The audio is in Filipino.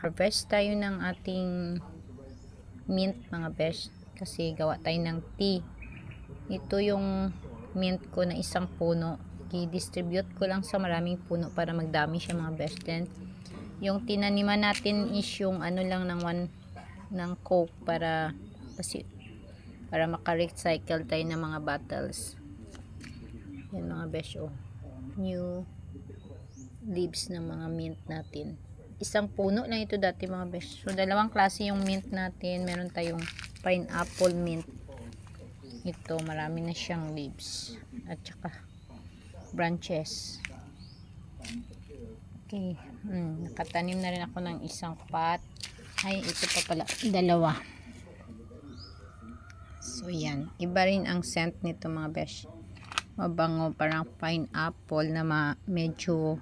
Harvest tayo ng ating mint mga besh, kasi gawa tayo ng tea. Ito yung mint ko na isang puno, i-distribute ko lang sa maraming puno para magdami siya mga besh. Then yung tinaniman natin is yung ano lang ng ng coke para maka-recycle tayo ng mga bottles. Yan mga besh, oh, new leaves ng mga mint natin. Isang puno lang ito dati mga besh. So dalawang klase yung mint natin. Meron tayong pineapple mint. Ito marami na siyang leaves at saka branches. Okay, nakatanim na rin ako ng isang pot. Ay, ito pa pala, dalawa. So yan, iba rin ang scent nito mga besh. Mabango, parang pineapple na medyo